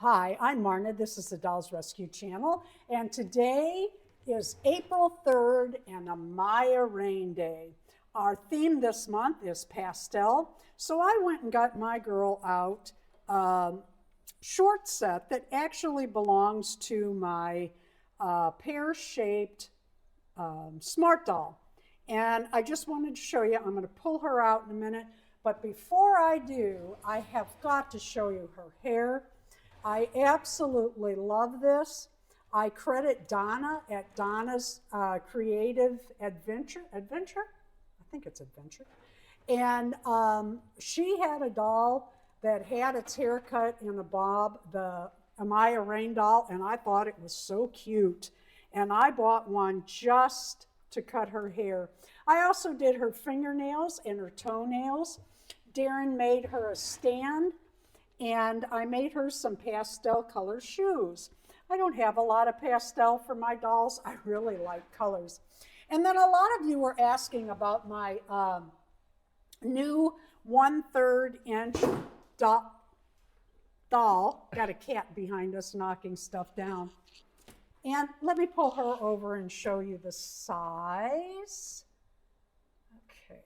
Hi, I'm Marna. This is the Dolls Rescue Channel, and today is April 3rd and Amaya Raine Day. Our theme this month is pastel, so I went and got my girl out short set that actually belongs to my pear-shaped Smart Doll. And I just wanted to show you, I'm going to pull her out in a minute, but before I do, I have got to show you her hair. I absolutely love this. I credit Donna at Donna's Creative Adventure. I think it's Adventure. And she had a doll that had its hair cut in a bob, the Amaya Raine doll, and I thought it was so cute. And I bought one just to cut her hair. I also did her fingernails and her toenails. Darren made her a stand, and I made her some pastel color shoes. I don't have a lot of pastel for my dolls. I really like colors. And then a lot of you were asking about my new 1/3 inch doll. Got a cat behind us knocking stuff down. And let me pull her over and show you the size. Okay,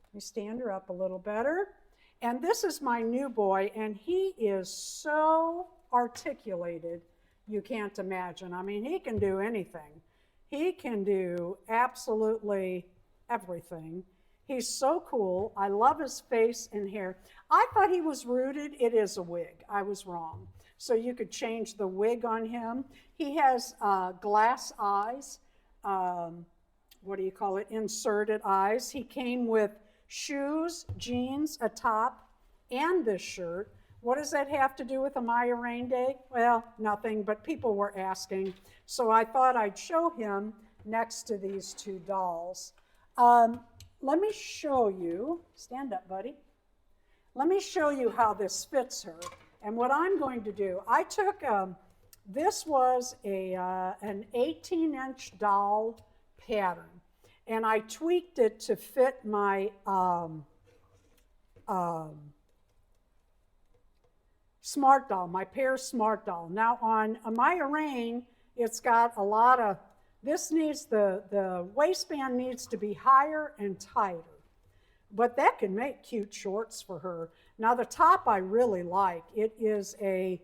let me stand her up a little better. And this is my new boy, and he is so articulated, you can't imagine. I mean, he can do anything. He can do absolutely everything. He's so cool. I love his face and hair. I thought he was rooted. It is a wig. I was wrong. So you could change the wig on him. He has glass eyes. Inserted eyes. He came with shoes, jeans, a top, and this shirt. What does that have to do with Amaya Raine Day? Well, nothing, but people were asking. So I thought I'd show him next to these two dolls. Let me show you, stand up, buddy. Let me show you how this fits her. And what I'm going to do, I took, this was an 18-inch doll pattern, and I tweaked it to fit my Smart Doll, my pear Smart Doll. Now on Amaya Raine, it's got a lot of, this needs, the waistband needs to be higher and tighter. But that can make cute shorts for her. Now the top I really like. It is a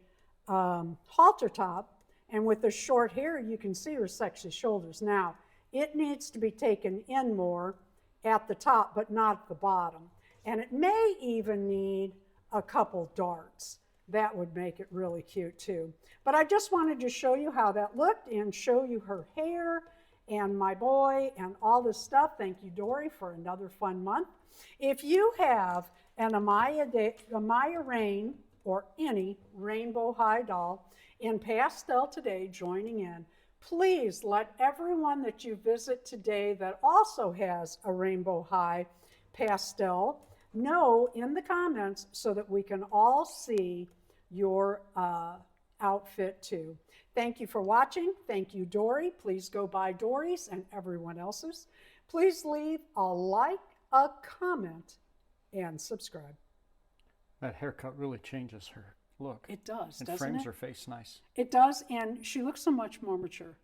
halter top, and with the short hair you can see her sexy shoulders. Now it needs to be taken in more at the top, but not at the bottom. And it may even need a couple darts. That would make it really cute too. But I just wanted to show you how that looked and show you her hair and my boy and all this stuff. Thank you, Dory, for another fun month. If you have an Amaya Raine or any rainbow high doll in pastel today joining in, please let everyone that you visit today that also has a rainbow high pastel know in the comments so that we can all see your outfit too. Thank you for watching. Thank you, Dory. Please go buy Dory's and everyone else's. Please leave a like, a comment, and subscribe. That haircut really changes her look. It does, it doesn't it? frames her face nice. It does, and she looks so much more mature.